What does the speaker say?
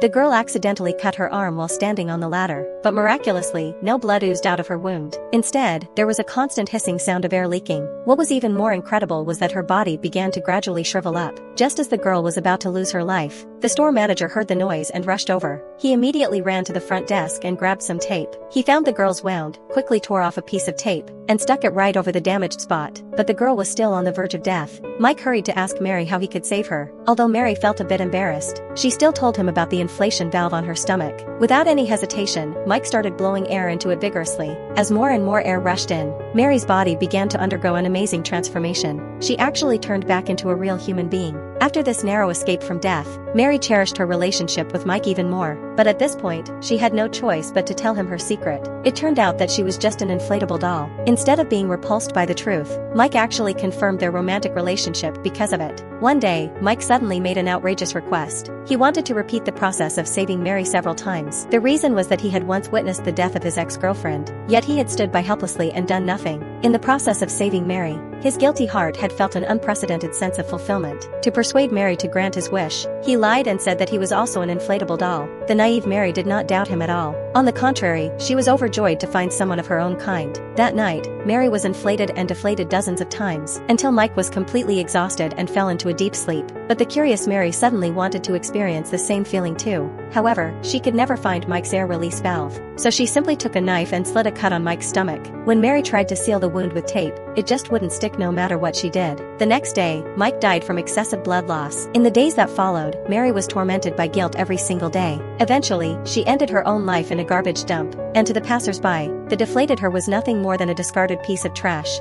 The girl accidentally cut her arm while standing on the ladder, but miraculously, no blood oozed out of her wound. Instead, there was a constant hissing sound of air leaking. What was even more incredible was that her body began to gradually shrivel up. Just as the girl was about to lose her life, the store manager heard the noise and rushed over. He immediately ran to the front desk and grabbed some tape. He found the girl's wound, quickly tore off a piece of tape, and stuck it right over the damaged spot. But the girl was still on the verge of death. Mike hurried to ask Mary how he could save her. Although Mary felt a bit embarrassed, she still told him about the inflation valve on her stomach. Without any hesitation, Mike started blowing air into it vigorously. As more and more air rushed in, Mary's body began to undergo an amazing transformation. She actually turned back into a real human being. After this narrow escape from death, Mary cherished her relationship with Mike even more. But at this point, she had no choice but to tell him her secret. It turned out that she was just an inflatable doll. Instead of being repulsed by the truth, Mike actually confirmed their romantic relationship because of it. One day, Mike suddenly made an outrageous request. He wanted to repeat the process of saving Mary several times. The reason was that he had once witnessed the death of his ex-girlfriend, yet he had stood by helplessly and done nothing. In the process of saving Mary, his guilty heart had felt an unprecedented sense of fulfillment. To persuade Mary to grant his wish, he lied and said that he was also an inflatable doll. The naive Mary did not doubt him at all. On the contrary, she was overjoyed to find someone of her own kind. That night, Mary was inflated and deflated dozens of times, until Mike was completely exhausted and fell into a deep sleep. But the curious Mary suddenly wanted to experience the same feeling too. However, she could never find Mike's air release valve. So she simply took a knife and slit a cut on Mike's stomach. When Mary tried to seal the wound with tape, it just wouldn't stick no matter what she did. The next day, Mike died from excessive blood loss. In the days that followed, Mary was tormented by guilt every single day. Eventually, she ended her own life in a garbage dump, and to the passers-by, the deflated her was nothing more than a discarded piece of trash.